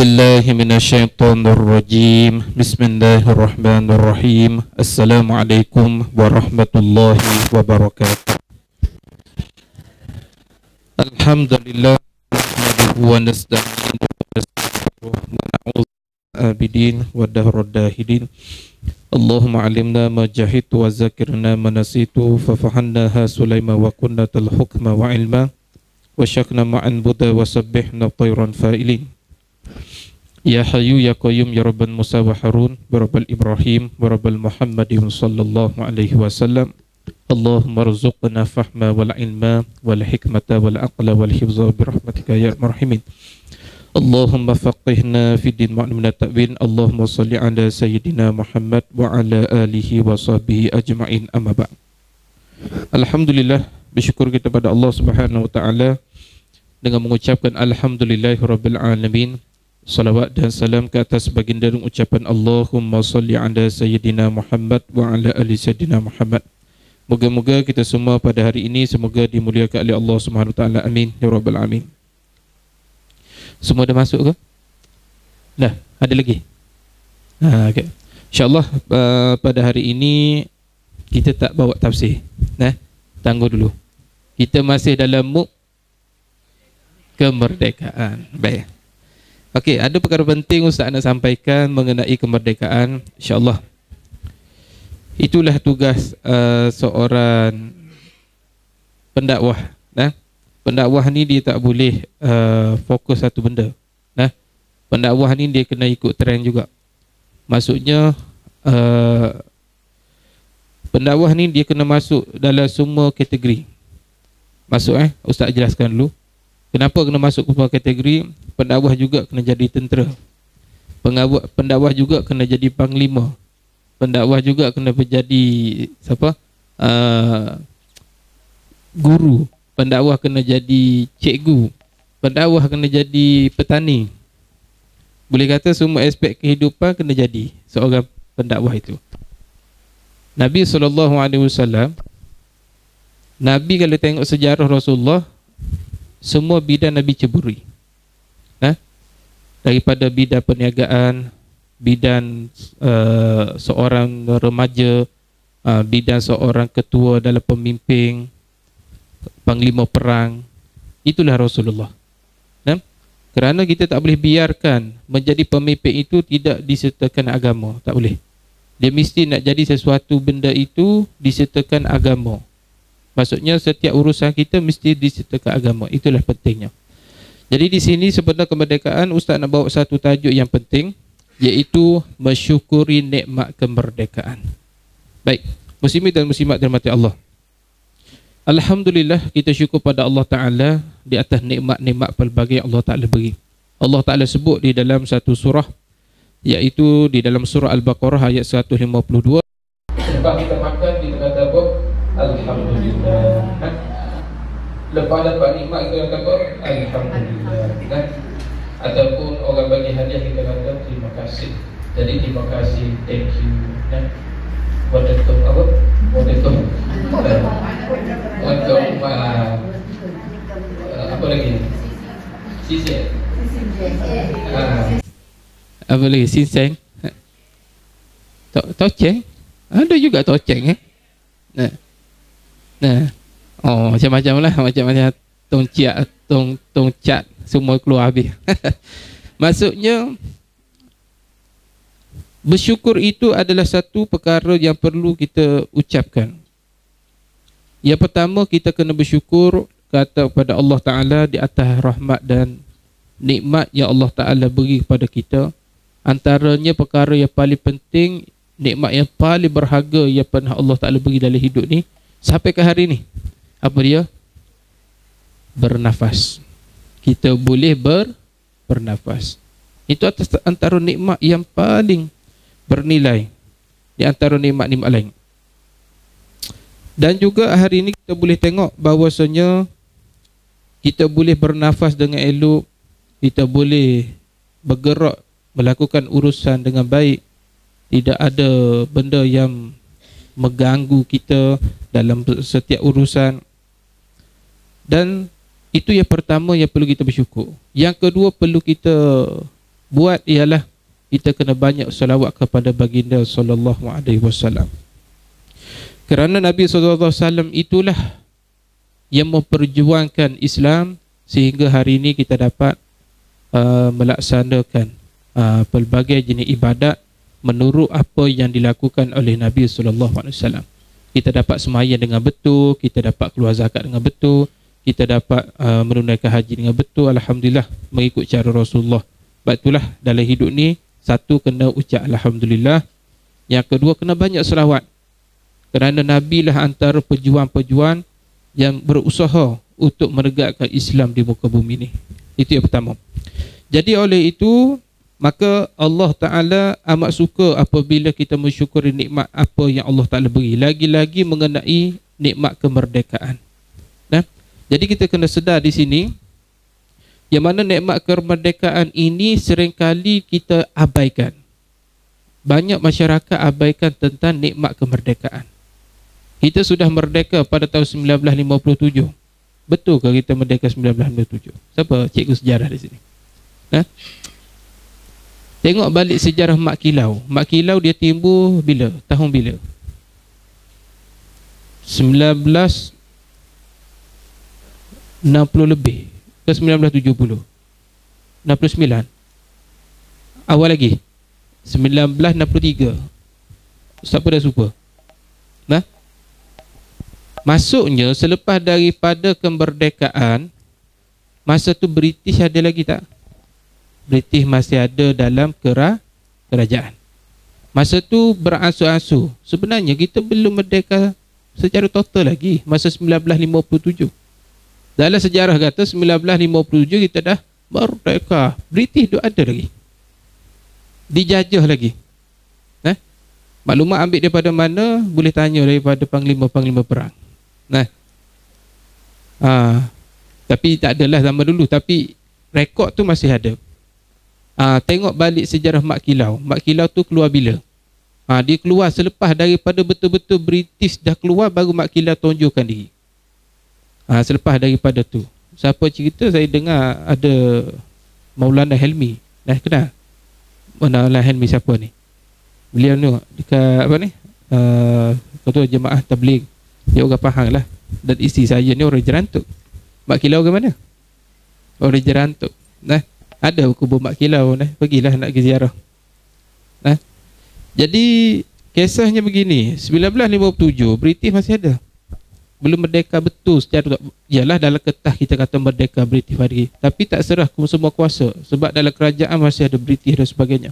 بالله من الشيطان الرجيم بسم الله الرحمن الرحيم السلام عليكم ورحمة الله وبركاته الحمد لله نحمده ونستعينه ونستغفره ونعوذ بالله ودهر الداهدين اللهم علمنا ما جهلت وذكرنا ما نسيت ففهمناها سليمان وكنا الحكم وعلما وشكنا معا بدا وسبحنا طيرا فائلين يا حي يا قيوم يا رب موسى وهارون ورب إبراهيم ورب محمد صلى الله عليه وسلم اللهم ارزقنا فهما والعلم والحكمة والعقل والحفظ برحمتك يا أرحم الراحمين اللهم فقهنا في الدين وعلمنا التأويل اللهم صل على سيدنا محمد وعلى آله وصحبه أجمعين أما بعد. Alhamdulillah, bersyukur kita pada Allah Subhanahu wa taala dengan mengucapkan alhamdulillahirabbil alamin. Salawat dan salam ke atas baginda dan ucapan Allahumma salli ala sayyidina Muhammad wa ala ali sayyidina Muhammad. Moga-moga kita semua pada hari ini semoga dimuliakan oleh Allah Subhanahu wa taala. Amin ya rabbal alamin. Semua dah masuk ke? Dah, ada lagi? Okey. Insya-Allah pada hari ini kita tak bawa tafsir. Tunggu dulu. Kita masih dalam MUK kemerdekaan. Baik. Okey, ada perkara penting Ustaz nak sampaikan mengenai kemerdekaan, insya-Allah. Itulah tugas seorang pendakwah, Pendakwah ni dia tak boleh fokus satu benda. Pendakwah ni dia kena ikut trend juga. Maksudnya pendakwah ni dia kena masuk dalam semua kategori. Masuk Ustaz jelaskan dulu. Kenapa kena masuk ke semua kategori? Pendakwah juga kena jadi tentera. Pendakwah juga kena jadi panglima. Pendakwah juga kena menjadi siapa? Guru. Pendakwah kena jadi cikgu. Pendakwah kena jadi petani. Boleh kata semua aspek kehidupan kena jadi seorang pendakwah itu. Nabi SAW, Nabi kalau tengok sejarah Rasulullah, semua bidang Nabi ceburi. Daripada bidang perniagaan, bidang seorang remaja, bidang seorang ketua dalam pemimpin, panglima perang, itulah Rasulullah. Kerana kita tak boleh biarkan menjadi pemimpin itu tidak disertakan agama, tak boleh. Dia mesti nak jadi sesuatu benda itu disertakan agama. Maksudnya setiap urusan kita mesti disertakan agama. Itulah pentingnya. Jadi di sini sebenarnya kemerdekaan, Ustaz nak bawa satu tajuk yang penting, iaitu mensyukuri nikmat kemerdekaan. Baik, muslimin dan muslimat dirahmati Allah. Alhamdulillah, kita syukur pada Allah Ta'ala di atas nikmat-nikmat pelbagai yang Allah Ta'ala beri. Allah Ta'ala sebut di dalam satu surah, iaitu di dalam surah Al-Baqarah ayat 152. Sebab kita makan, kita kata apa? Alhamdulillah. Lepas nikmat kita kata apa? Alhamdulillah. Ataupun orang bagi hadiah kita kata terima kasih. Jadi terima kasih, thank you. Untuk apa? Untuk apa lagi? Sisi. Apa lagi? Sinseng. Toceng. Ada juga toceng. Oh, macam-macam lah. Macam-macam tongcat semua keluar habis. Maksudnya bersyukur itu adalah satu perkara yang perlu kita ucapkan. Yang pertama, kita kena bersyukur kepada Allah Ta'ala di atas rahmat dan nikmat yang Allah Ta'ala beri kepada kita. Antaranya perkara yang paling penting, nikmat yang paling berharga yang pernah Allah Ta'ala beri dalam hidup ni sampai ke hari ni. Apa dia? Bernafas. Kita boleh bernafas. Itu antara nikmat yang paling bernilai di antara nikmat-nikmat lain. Dan juga hari ini kita boleh tengok bahawasanya kita boleh bernafas dengan elok, kita boleh bergerak, melakukan urusan dengan baik, tidak ada benda yang mengganggu kita dalam setiap urusan. Dan itu yang pertama yang perlu kita bersyukur. Yang kedua, perlu kita buat ialah kita kena banyak selawat kepada baginda sallallahu alaihi wasallam. Kerana Nabi sallallahu alaihi wasallam itulah yang memperjuangkan Islam sehingga hari ini kita dapat melaksanakan pelbagai jenis ibadat menurut apa yang dilakukan oleh Nabi sallallahu alaihi wasallam. Kita dapat sembahyang dengan betul, kita dapat keluar zakat dengan betul, kita dapat menunaikan haji dengan betul, alhamdulillah, mengikut cara Rasulullah. Sebab itulah dalam hidup ni, satu, kena ucap alhamdulillah. Yang kedua, kena banyak selawat. Kerana Nabi lah antara pejuang-pejuang yang berusaha untuk menegakkan Islam di muka bumi ni. Itu yang pertama. Jadi oleh itu, maka Allah Ta'ala amat suka apabila kita mensyukuri nikmat apa yang Allah Ta'ala beri. Lagi-lagi mengenai nikmat kemerdekaan. Nah, jadi kita kena sedar di sini, yang mana nikmat kemerdekaan ini seringkali kita abaikan. Banyak masyarakat abaikan tentang nikmat kemerdekaan. Kita sudah merdeka pada tahun 1957. Betul ke kita merdeka 1957? Siapa cikgu sejarah di sini? Nah, tengok balik sejarah Mak Kilau. Mak Kilau dia timbul bila? Tahun bila? 1960 lebih ke 1970? 69? Awal lagi? 1963? Siapa dah lupa? Nah, maksudnya selepas daripada kemerdekaan, masa tu British ada lagi tak? British masih ada dalam kerajaan. Masa tu beransur-ansur. Sebenarnya kita belum merdeka secara total lagi masa 1957. Dalam sejarah kata 1957 kita dah merdeka. British tu ada lagi. Dijajah lagi. Maklumat ambil daripada mana? Boleh tanya daripada panglima-panglima perang. Tapi tak adalah zaman dulu. Tapi rekod tu masih ada. Tengok balik sejarah Mak Kilau. Mak Kilau tu keluar bila? Dia keluar selepas daripada betul-betul British dah keluar, baru Mak Kilau tunjukkan diri. Selepas daripada tu, siapa cerita, saya dengar ada Maulana Helmi. Kenal? Maulana Helmi siapa ni? Beliau ni dekat apa ni? Ketua Jemaah Tabligh. Dia orang Pahang lah. Dan isteri saya ni orang Jerantuk. Mak Kilau ke mana? Orang Jerantuk. Ada kubur Mak Kilau. Pergilah nak pergi ziarah. Jadi kisahnya begini. 1957 British masih ada. Belum merdeka betul secara, yalah dalam ketah kita kata merdeka British hari, tapi tak serah semua kuasa, sebab dalam kerajaan masih ada British dan sebagainya.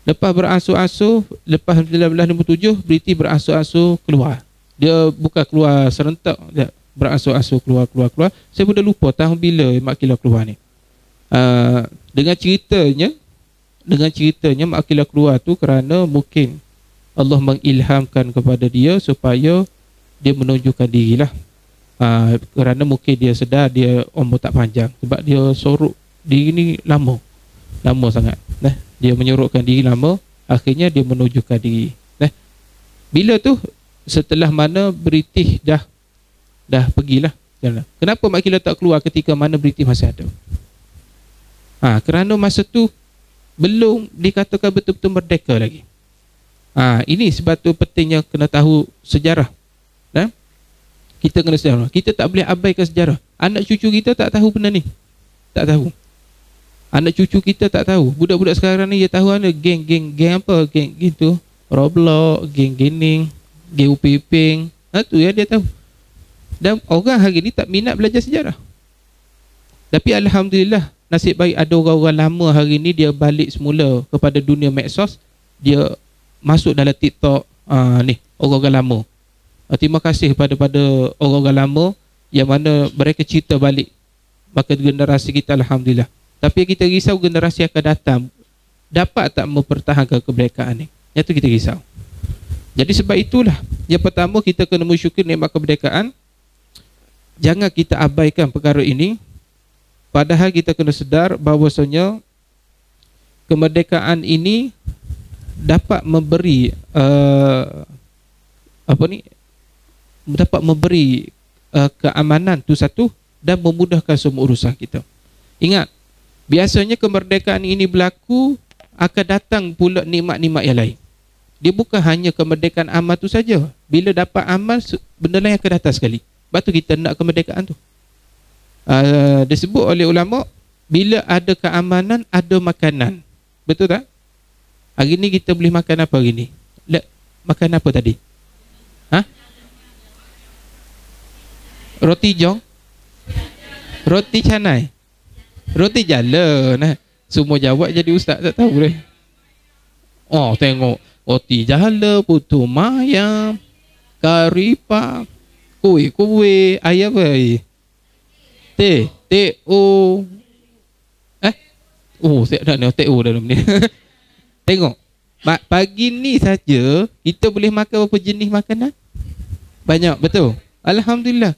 Lepas beransur-ansur, lepas 1957 British beransur-ansur keluar. Dia bukan keluar serentak, dia beransur-ansur keluar. Saya pun dah lupa tahun bila Mak Kilau keluar ni. Dengan ceritanya Mak Kilau keluar tu kerana mungkin Allah mengilhamkan kepada dia supaya dia menunjukkan dirilah. Kerana mungkin dia sedar dia umur tak panjang, sebab dia sorok diri ni lama sangat. Dia menyorokkan diri lama, akhirnya dia menunjukkan diri. Bila tu setelah mana British dah pergilah. Kenapa Mak Kilau tak keluar ketika mana British masih ada? Kerana masa tu belum dikatakan betul-betul merdeka lagi. Ini sebab tu pentingnya kena tahu sejarah. Kita kena sejarah. Kita tak boleh abaikan sejarah. Anak cucu kita tak tahu benda ni. Tak tahu. Anak cucu kita tak tahu. Budak-budak sekarang ni dia tahu ada geng apa? Geng gitu. Roblox, geng gaming, geng upiping. Tu ya dia tahu. Dan orang hari ni tak minat belajar sejarah. Tapi alhamdulillah, nasib baik ada orang-orang lama hari ni dia balik semula kepada dunia medsos. Dia masuk dalam TikTok. Ni orang-orang lama. Terima kasih pada orang-orang lama yang mana mereka cerita balik. Maka generasi kita alhamdulillah. Tapi kita risau generasi akan datang dapat tak mempertahankan kemerdekaan ni. Yang tu kita risau. Jadi sebab itulah, yang pertama kita kena mensyukuri nikmat kemerdekaan. Jangan kita abaikan perkara ini. Padahal kita kena sedar bahawasanya kemerdekaan ini dapat memberi dapat memberi keamanan tu satu, dan memudahkan semua urusan kita. Ingat, Biasanya kemerdekaan ini berlaku, akan datang pula nikmat-nikmat yang lain. Dia bukan hanya kemerdekaan amal tu saja. Bila dapat amal, benda lain akan datang sekali. Sebab tu kita nak kemerdekaan tu. Disebut oleh ulama, bila ada keamanan, ada makanan. Betul tak? Hari ni kita boleh makan apa hari ni? Makan apa tadi? Roti jong? Roti canai? Roti jala. Nah, semua jawab jadi ustaz tak tahu deh. Oh, tengok. Roti jala, putu mayam, kari pak, kuih, ayam apa? Saya dah nak teh dalam ni. Tengok. Pagi ni saja kita boleh makan berapa jenis makanan? Banyak, betul. Alhamdulillah.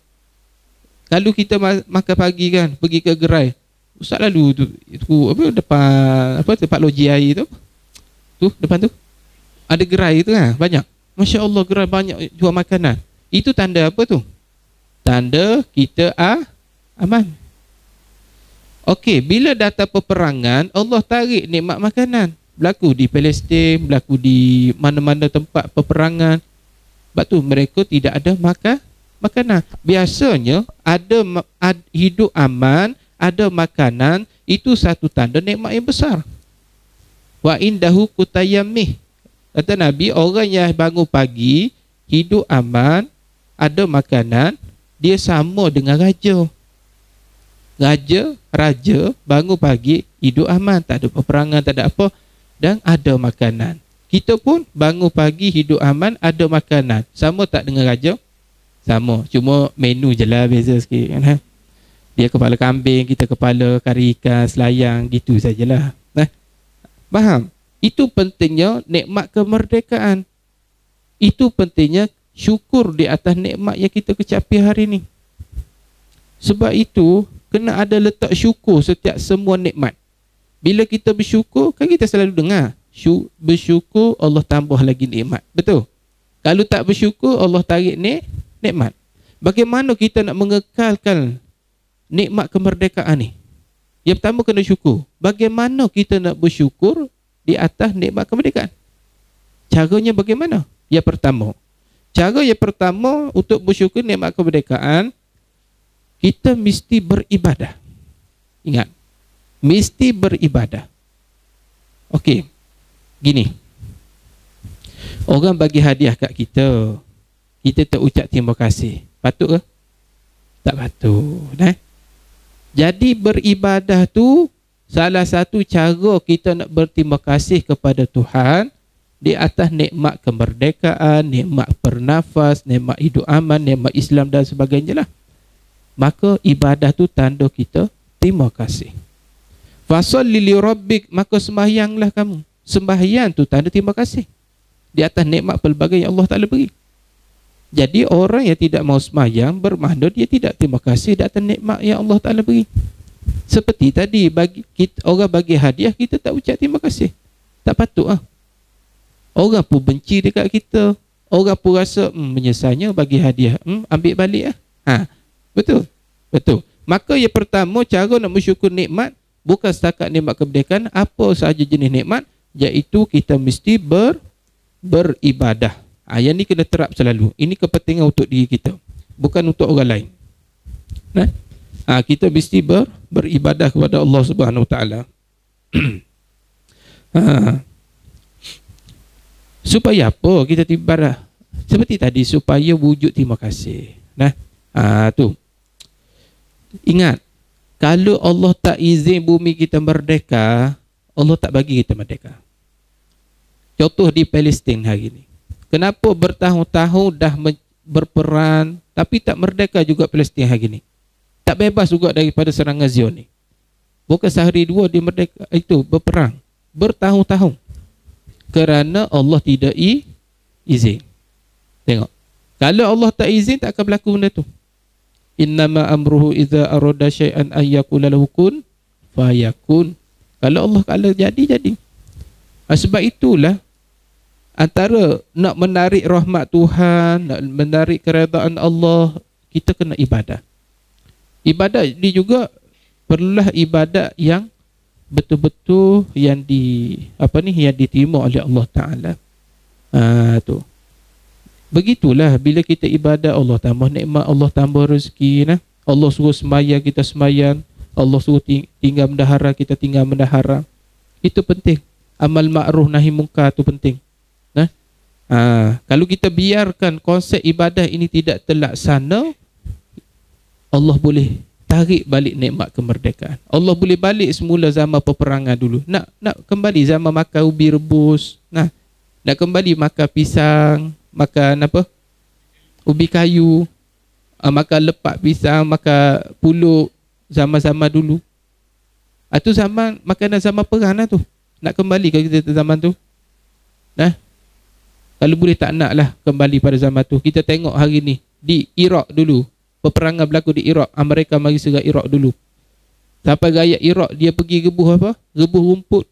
Kalau kita makan pagi kan, pergi ke gerai. Ustaz lalu tu apa depan tempat loji air tu. Tu depan tu. Ada gerai tu kan, banyak. Masya-Allah, gerai banyak jual makanan. Itu tanda apa tu? Tanda kita aman. Okey, bila datang peperangan, Allah tarik nikmat makanan. Berlaku di Palestin, berlaku di mana-mana tempat peperangan. Sebab tu mereka tidak ada makanan. Biasanya ada hidup aman, ada makanan, itu satu tanda nikmat yang besar. Wa indahu kutayamih. Kata Nabi, orang yang bangun pagi, hidup aman, ada makanan, dia sama dengan raja. Raja bangun pagi, hidup aman, tak ada peperangan, tak ada apa, dan ada makanan. Kita pun bangun pagi, hidup aman, ada makanan. Sama tak dengan raja? Sama, cuma menu je lah beza sikit kan. Dia kepala kambing, kita kepala kari ikan, selayang, gitu sajalah. Faham? Itu pentingnya nikmat kemerdekaan. Itu pentingnya syukur di atas nikmat yang kita kecapi hari ni. Sebab itu kena ada letak syukur setiap semua nikmat. Bila kita bersyukur, kan kita selalu dengar, bersyukur Allah tambah lagi nikmat. Betul? Kalau tak bersyukur, Allah tarik nikmat. Bagaimana kita nak mengekalkan nikmat kemerdekaan ni? Yang pertama kena syukur. Bagaimana kita nak bersyukur di atas nikmat kemerdekaan? Caranya bagaimana? Yang pertama untuk bersyukur nikmat kemerdekaan, kita mesti beribadah. Ingat, mesti beribadah. Okey, gini, orang bagi hadiah kat kita, kita tak ucap terima kasih. Patut ke? Tak patut. Jadi beribadah tu salah satu cara kita nak berterima kasih kepada Tuhan di atas nikmat kemerdekaan, nikmat bernafas, nikmat hidup aman, nikmat Islam dan sebagainya lah. Maka ibadah tu tanda kita terima kasih. Fasalli li rabbik, maka sembahyanglah kamu. Sembahyang tu tanda terima kasih di atas nikmat pelbagai yang Allah Ta'ala beri. Jadi orang yang tidak mau sembahyang bermakna dia tidak terima kasih di atas nikmat yang Allah Ta'ala beri. Seperti tadi, orang bagi hadiah, kita tak ucap terima kasih. Tak patut lah. Orang pun benci dekat kita. Orang pun rasa menyesalnya bagi hadiah, ambil balik lah. Betul. Maka yang pertama, cara nak bersyukur nikmat bukan setakat nikmat kemerdekaan, apa sahaja jenis nikmat, iaitu kita mesti beribadah. Yang ni kena terap selalu. Ini kepentingan untuk diri kita, bukan untuk orang lain. Kita mesti beribadah kepada Allah Subhanahu Wa Taala. Supaya apa kita ibadah? Seperti tadi, supaya wujud terima kasih. Tu. Ingat, kalau Allah tak izin bumi kita merdeka, Allah tak bagi kita merdeka. Contoh di Palestin hari ini. Kenapa bertahun-tahun dah berperang tapi tak merdeka juga Palestin hari ini? Tak bebas juga daripada serangan Zionis. Bukan sehari dua dia merdeka, itu berperang bertahun-tahun. Kerana Allah tidak izin. Tengok. Kalau Allah tak izin, tak akan berlaku benda tu. Innama amruhu idza arada syai'an ay yaqula lahu kun fayakun. Kalau Allah kala jadi. Sebab itulah antara nak menarik rahmat Tuhan, nak menarik keredaan Allah, kita kena ibadah. Ibadat ini juga perlulah ibadat yang betul-betul yang yang diterima oleh Allah Taala. Tu. Begitulah bila kita ibadat, Allah tambah nikmat, Allah tambah rezeki, nah. Allah suruh sembahyang, kita sembahyang. Allah suruh tinggal mendahara, kita tinggal mendahara. Itu penting. Amal ma'ruf nahi munkar tu penting. Nah. Kalau kita biarkan konsep ibadah ini tidak terlaksana, Allah boleh tarik balik nikmat kemerdekaan. Allah boleh balik semula zaman peperangan dulu. Nak kembali zaman makan ubi rebus. Nah, nak kembali makan pisang, makan apa? Ubi kayu, makan lepak pisang, makan pulut zaman-zaman dulu. Itu zaman makanan zaman perang lah tu. Nak kembali ke kita zaman tu? Nah, kalau boleh tak nak lah kembali pada zaman tu. Kita tengok hari ni di Iraq dulu, peperangan berlaku di Iraq. Amerika mari serang Iraq dulu. Sampai rakyat Iraq dia pergi rebuh apa? Rebuh rumput.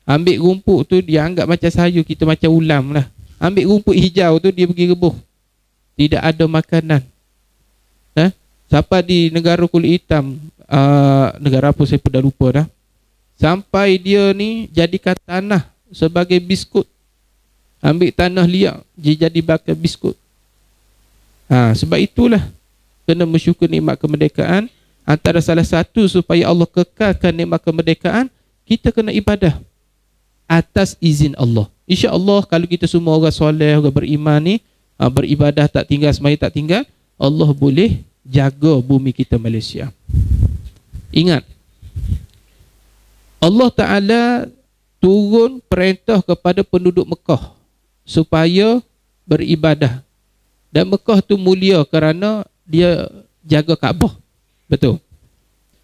Ambil rumput tu dia anggap macam sayur, kita macam ulam lah. Ambil rumput hijau tu dia pergi rebuh. Tidak ada makanan. Sampai di negara kulit hitam, negara apa saya pun dah lupa dah. Sampai dia ni jadikan tanah sebagai biskut. Ambil tanah liat dia jadi bakar biskut. Sebab itulah kena bersyukur nikmat kemerdekaan. Antara salah satu supaya Allah kekalkan nikmat kemerdekaan, kita kena ibadah atas izin Allah. InsyaAllah kalau kita semua orang soleh, orang beriman ni, beribadah tak tinggal, sembahyang tak tinggal, Allah boleh jaga bumi kita Malaysia. Ingat, Allah Ta'ala turun perintah kepada penduduk Mekah supaya beribadah. Dan Mekah tu mulia kerana dia jaga Kaabah. Betul.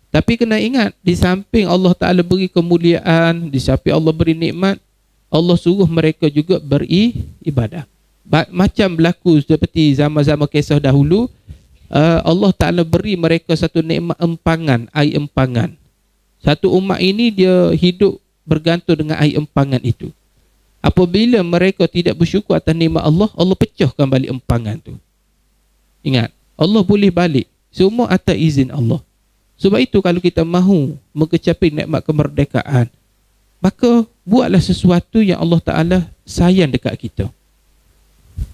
Tapi kena ingat, di samping Allah Ta'ala beri kemuliaan, di samping Allah beri nikmat, Allah suruh mereka juga beribadah. Macam berlaku seperti zaman-zaman kisah dahulu, Allah Ta'ala beri mereka satu nikmat empangan, air empangan. Satu umat ini dia hidup bergantung dengan air empangan itu. Apabila mereka tidak bersyukur atas nikmat Allah, Allah pecahkan balik empangan tu. Ingat, Allah boleh balik. Semua atas izin Allah. Sebab itu kalau kita mahu mengecapi nikmat kemerdekaan, maka buatlah sesuatu yang Allah Ta'ala sayang dekat kita.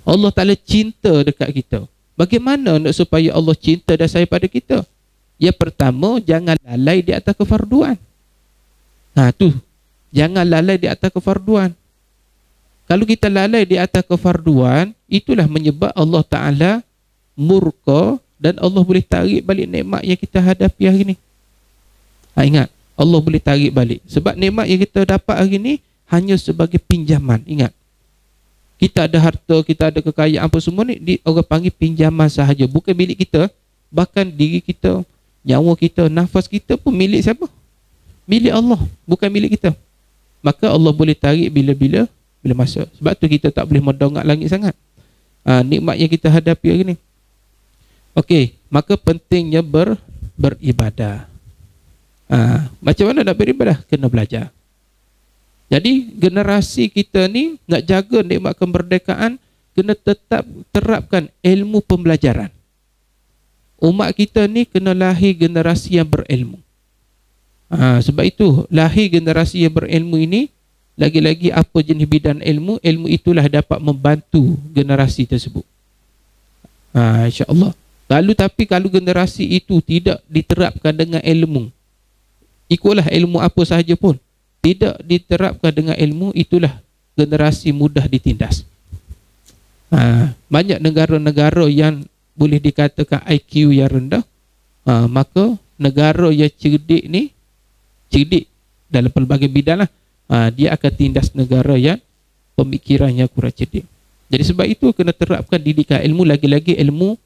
Allah Ta'ala cinta dekat kita. Bagaimana nak supaya Allah cinta dan sayang pada kita? Yang pertama, jangan lalai di atas kefarduan. Tu, jangan lalai di atas kefarduan. Kalau kita lalai di atas kefarduan, itulah menyebab Allah Ta'ala murka dan Allah boleh tarik balik nikmat yang kita hadapi hari ni. Ingat, Allah boleh tarik balik. Sebab nikmat yang kita dapat hari ni hanya sebagai pinjaman. Ingat, kita ada harta, kita ada kekayaan apa semua ni, orang panggil pinjaman sahaja. Bukan milik kita. Bahkan diri kita, nyawa kita, nafas kita pun milik siapa? Milik Allah, bukan milik kita. Maka Allah boleh tarik bila masa. Sebab tu kita tak boleh mendongak langit sangat. Nikmat yang kita hadapi hari ni. Okey, maka pentingnya beribadah. Macam mana nak beribadah? Kena belajar. Jadi generasi kita ni nak jaga nikmat kemerdekaan, kena tetap terapkan ilmu pembelajaran. Umat kita ni kena lahir generasi yang berilmu. Sebab itu lahir generasi yang berilmu ini, lagi-lagi apa jenis bidang ilmu, ilmu itulah dapat membantu generasi tersebut. InsyaAllah. Kalau generasi itu tidak diterapkan dengan ilmu, ikutlah ilmu apa sahaja pun, tidak diterapkan dengan ilmu, itulah generasi mudah ditindas. Banyak negara-negara yang boleh dikatakan IQ yang rendah, maka negara yang cerdik ni, cerdik dalam pelbagai bidang lah, dia akan tindas negara yang pemikirannya kurang cerdik. Jadi sebab itu kena terapkan didikan ilmu, lagi-lagi ilmu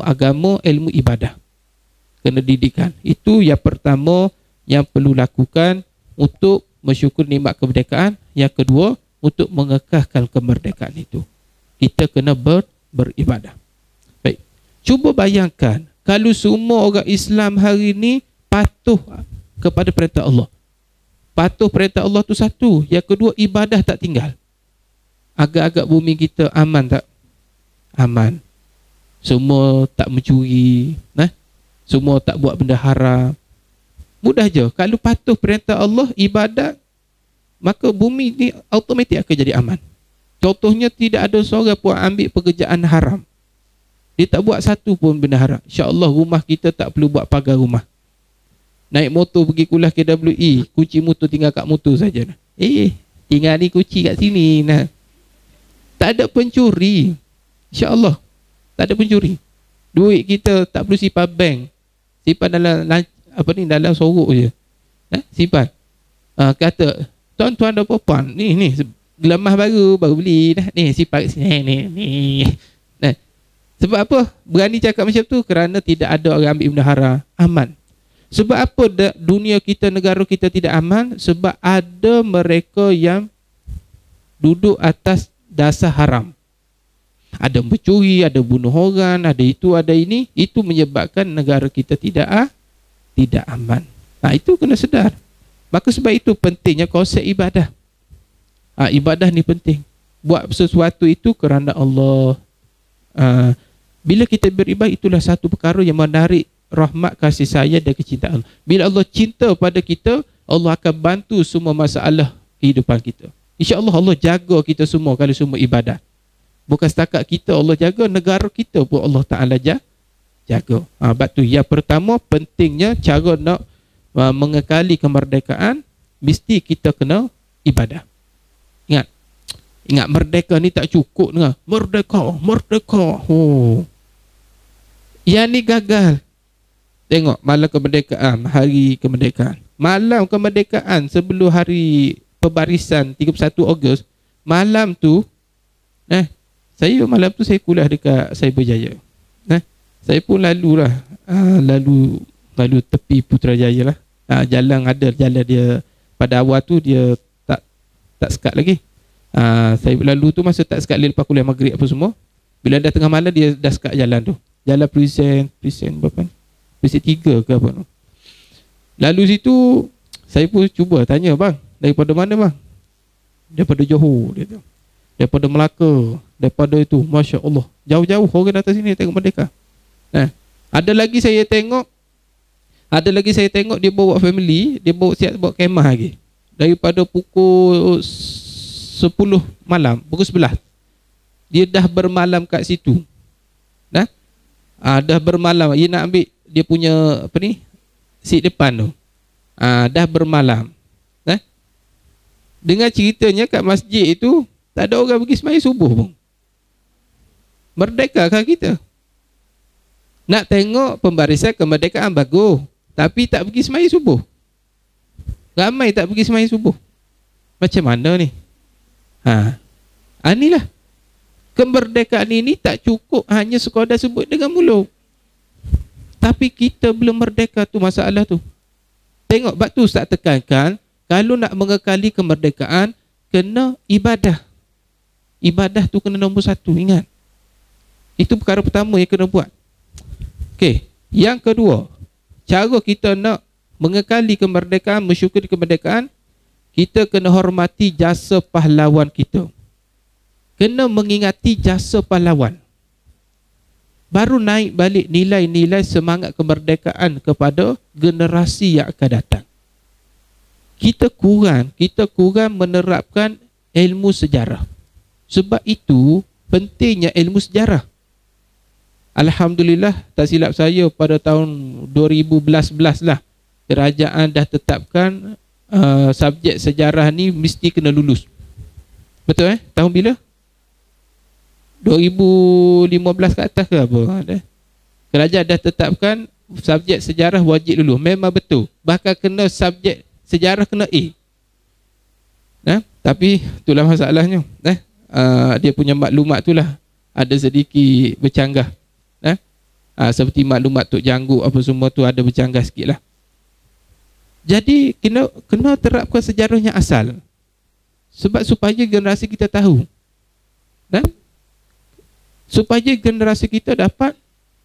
agama, ilmu ibadah. Kena didikan. Itu yang pertama yang perlu lakukan untuk mensyukur nikmat kemerdekaan. Yang kedua, untuk mengekalkan kemerdekaan itu, kita kena beribadah. Baik. Cuba bayangkan kalau semua orang Islam hari ini patuh kepada perintah Allah. Patuh perintah Allah tu satu. Yang kedua, ibadah tak tinggal. Agak-agak bumi kita aman tak? Aman. Semua tak mencuri, semua tak buat benda haram. Mudah je. Kalau patuh perintah Allah, ibadat, maka bumi ni automatik akan jadi aman. Contohnya, tidak ada seorang pun ambil pekerjaan haram. Dia tak buat satu pun benda haram. InsyaAllah rumah kita tak perlu buat pagar rumah. Naik motor pergi kuliah KWE, kunci motor tinggal kat motor saja. Tinggal ni kunci kat sini. Nah. Tak ada pencuri. InsyaAllah. Tak ada pencuri. Duit kita tak perlu simpan bank. Simpan dalam sorok je. Simpan. Kata, tuan-tuan dan puan, ni gelamah baru beli dah. Ni simpan kat sini. Ni. Nah. Sebab apa? Berani cakap macam tu? Kerana tidak ada orang ambil benda haram. Aman. Sebab apa dunia kita, negara kita tidak aman? Sebab ada mereka yang duduk atas dasar haram. Ada mencuri, ada bunuh orang, ada itu, ada ini. Itu menyebabkan negara kita tidak aman. Itu kena sedar. Maka sebab itu pentingnya konsep ibadah. Ibadah ni penting. Buat sesuatu itu kerana Allah. Bila kita beribadah, itulah satu perkara yang menarik rahmat, kasih sayang dan kecintaan Allah. Bila Allah cinta pada kita, Allah akan bantu semua masalah kehidupan kita. InsyaAllah Allah jaga kita semua kalau semua ibadah. Bukan setakat kita Allah jaga, negara kita pun Allah Ta'ala jaga. Sebab tu yang pertama, pentingnya cara nak mengekali kemerdekaan, mesti kita kena ibadah. Ingat merdeka ni tak cukup dengar. Merdeka. Yang ni gagal. Tengok malam kemerdekaan, hari kemerdekaan. Malam kemerdekaan sebelum hari pembarisan 31 Ogos, malam tu malam tu saya kuliah dekat Cyberjaya. Saya pun lalu tepi Putrajaya lah. Jalan dia pada awal tu dia tak sekat lagi. Saya lalu tu masa tak sekat lepas kuliah maghrib apa semua. Bila dah tengah malam dia dah sekat jalan tu. Jalan present berapa ni? Present 3 ke apa tu. Lalu situ saya pun cuba tanya, bang, daripada mana bang? Daripada Johor dia tu. Daripada Melaka, daripada itu, Masya Allah, jauh-jauh orang datang sini tengok merdeka. Ada lagi saya tengok dia bawa family, dia siap bawa kemah lagi. Daripada pukul 10 malam, pukul 11 dia dah bermalam kat situ. Dah bermalam, dia nak ambil dia punya seat depan tu. Dah bermalam. Dengar ceritanya kat masjid itu tak ada orang pergi sembahyang subuh pun. Merdeka kan kita? Nak tengok pembarisan kemerdekaan bagus, tapi tak pergi sembahyang subuh. Ramai tak pergi sembahyang subuh. Macam mana ni? Inilah kemerdekaan ini tak cukup hanya sekadar sebut dengan mulut. Tapi kita belum merdeka, tu masalah tu. Tengok, bab tu Ustaz tekankan, kalau nak mengekali kemerdekaan, kena ibadah. Ibadah tu kena nombor 1, ingat. Itu perkara pertama yang kena buat. Okey, yang kedua, cara kita nak mengekali kemerdekaan, mensyukuri kemerdekaan, kita kena hormati jasa pahlawan kita. Kena mengingati jasa pahlawan. Baru naik balik nilai-nilai semangat kemerdekaan kepada generasi yang akan datang. Kita kurang menerapkan ilmu sejarah. Sebab itu pentingnya ilmu sejarah. Alhamdulillah, tak silap saya pada tahun 2011 lah, kerajaan dah tetapkan subjek sejarah ni mesti kena lulus. Betul Tahun bila? 2015 ke atas ke apa? Kerajaan dah tetapkan subjek sejarah wajib dulu. Memang betul. Bahkan kena subjek sejarah kena A. Tapi itulah masalahnya. Dia punya maklumat itulah ada sedikit bercanggah. Seperti maklumat Tok Janggut apa semua tu ada bercanggah sikit lah. Jadi kena terapkan sejarahnya asal. Sebab supaya generasi kita tahu. Supaya generasi kita dapat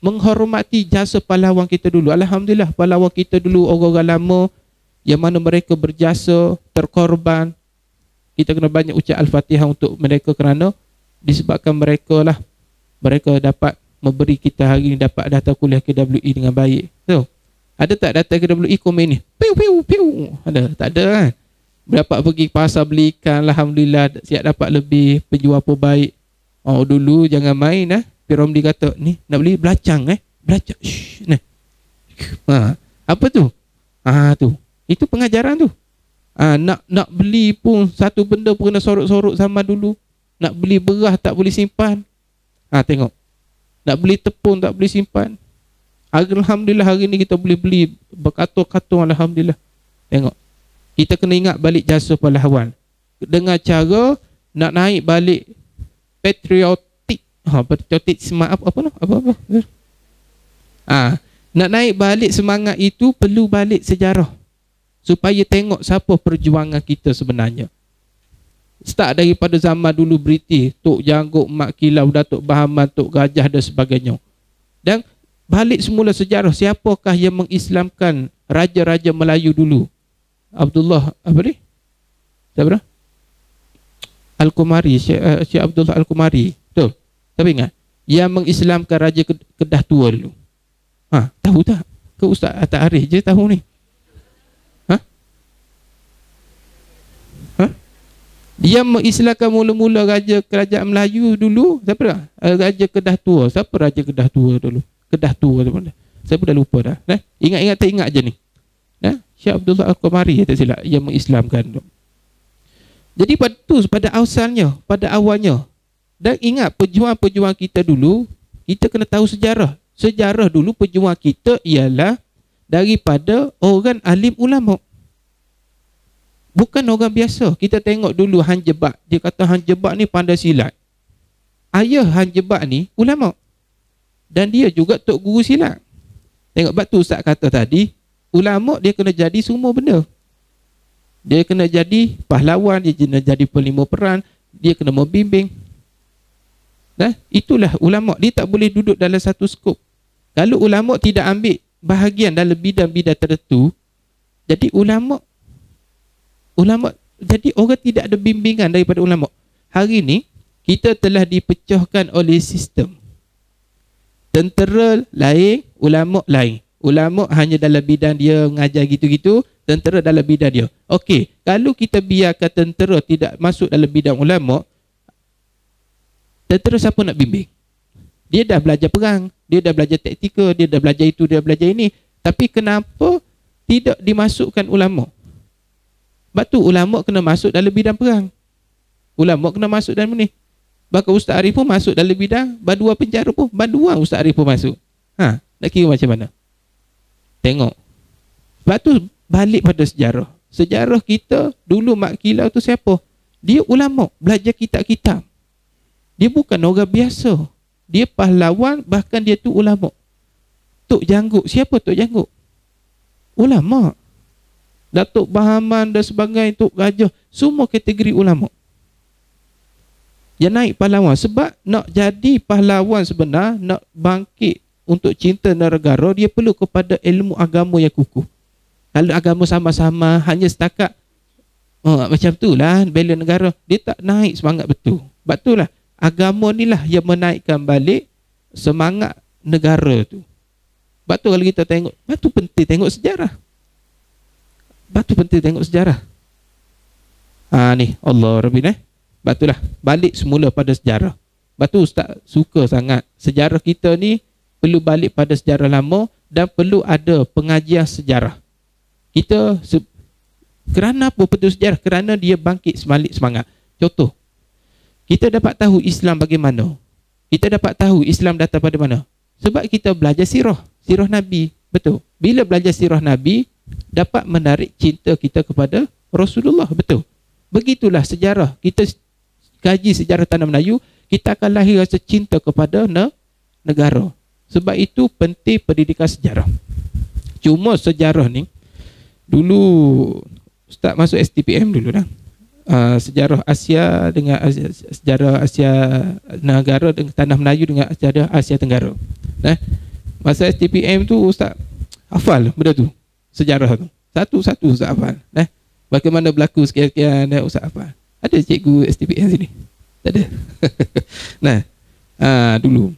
menghormati jasa pahlawan kita dulu. Alhamdulillah, pahlawan kita dulu orang-orang lama yang mana mereka berjasa, terkorban. Kita kena banyak ucap Al-Fatihah untuk mereka kerana disebabkan mereka dapat memberi kita hari ini dapat datang kuliah KWE dengan baik. So, Ada tak data KWE komen ni? Piu piu piu. Ada? Tak ada kan? Dapat pergi pasar beli ikan, alhamdulillah siap dapat lebih, penjual pun baik. Oh dulu jangan main Piramli kata ni nak beli belacang belacang. Shh, nah. Apa tu? Tu. Itu pengajaran tu. Nak beli pun satu benda pun kena sorok-sorok zaman dulu. Nak beli beras tak boleh simpan. Tengok. Nak beli tepung tak boleh simpan. Alhamdulillah hari ni kita boleh beli berkatung-katung, alhamdulillah. Tengok. Kita kena ingat balik jasa pahlawan. Dengan cara nak naik balik patriotik. Patriotik semangat apa? Nak naik balik semangat itu perlu balik sejarah. Supaya tengok siapa perjuangan kita sebenarnya. Start daripada zaman dulu British, Tok Janggut, Mak Kilau, Datuk Bahaman, Tok Gajah dan sebagainya. Dan balik semula sejarah, siapakah yang mengislamkan raja-raja Melayu dulu? Abdullah apa ni? Siapa? Al-Qumari, Syekh Abdullah Al-Qumari. Betul. Tapi ingat, yang mengislamkan Raja Kedah Tua dulu. Tahu tak? Ke Ustaz Atta Arif je tahu ni? Dia mengislamkan mula-mula Raja Kerajaan Melayu dulu. Siapa dah? Raja Kedah Tua. Siapa Raja Kedah Tua dulu? Kedah Tua tu mana? Saya pun dah lupa dah. Ingat-ingat tak ingat je ni. Syekh Abdullah Al-Qumari tak silap yang mengislamkan tu. Jadi pada asalnya, pada awalnya. Dan ingat pejuang-pejuang kita dulu, kita kena tahu sejarah. Sejarah dulu pejuang kita ialah daripada orang alim ulama. Bukan orang biasa. Kita tengok dulu Han Jebak. Dia kata Han Jebak ni pandai silat. Ayah Han Jebak ni ulama. Dan dia juga tok guru silat. Tengok bab tu Ustaz kata tadi, ulama dia kena jadi semua benda. Dia kena jadi pahlawan, dia kena jadi pelima peran, dia kena membimbing. Itulah ulama. Dia tak boleh duduk dalam satu skop. Kalau ulama tidak ambil bahagian dalam bidang-bidang tertentu, jadi ulama jadi orang tidak ada bimbingan daripada ulama. Hari ni kita telah dipecahkan oleh sistem. Tentera lain, ulama lain. Ulama hanya dalam bidang dia mengajar gitu-gitu, tentera dalam bidang dia. Okey, kalau kita biarkan tentera tidak masuk dalam bidang ulama, tentera siapa nak bimbing? Dia dah belajar perang, dia dah belajar taktikal, dia dah belajar itu, dia dah belajar ini. Tapi kenapa tidak dimasukkan ulama? Sebab tu ulama kena masuk dalam bidang perang. Ulama kena masuk dalam ni. Bahkan Ustaz Arif pun masuk dalam bidang banduan penjara pun. Banduan Ustaz Arif pun masuk. Nak kira macam mana? Tengok. Sebab tu balik pada sejarah. Sejarah kita dulu Mak Kilau tu siapa? Dia ulama, belajar kitab-kitab. Dia bukan orang biasa. Dia pahlawan, bahkan dia tu ulama. Tok Janggut, siapa Tok Janggut? Ulama. Datuk Bahaman dan sebagainya, Tok Gajah, semua kategori ulama. Yang naik pahlawan. Sebab nak jadi pahlawan sebenar, nak bangkit untuk cinta negara, dia perlu kepada ilmu agama yang kukuh. Kalau agama sama-sama hanya setakat macam tu lah, bela negara, dia tak naik semangat betul. Sebab tu lah agama ni lah yang menaikkan balik semangat negara tu. Sebab tu kalau kita tengok, sebab tu penting tengok sejarah. Sebab tu penting tengok sejarah. Ni Allah Rabbi ni. Sebab tu lah balik semula pada sejarah. Sebab tu Ustaz suka sangat sejarah kita ni perlu balik pada sejarah lama dan perlu ada pengajian sejarah. Kita kerana apa betul sejarah? Kerana dia bangkit balik semangat. Contoh, kita dapat tahu Islam bagaimana. Kita dapat tahu Islam datang pada mana. Sebab kita belajar sirah Nabi. Betul. Bila belajar sirah Nabi, dapat menarik cinta kita kepada Rasulullah. Betul. Begitulah sejarah. Kita kaji sejarah tanah Melayu, kita akan lahir rasa cinta kepada negara. Sebab itu penting pendidikan sejarah. Cuma sejarah ni, dulu Ustaz masuk STPM dulu dah. Sejarah Asia dengan sejarah Asia negara dengan tanah Melayu dengan sejarah Asia Tenggara. Masa STPM tu Ustaz hafal benda tu. Sejarah tu. Satu-satu Ustaz hafal. Bagaimana berlaku sekian-sekian Ustaz hafal. Ada cikgu STPM sini? Tak ada. Dulu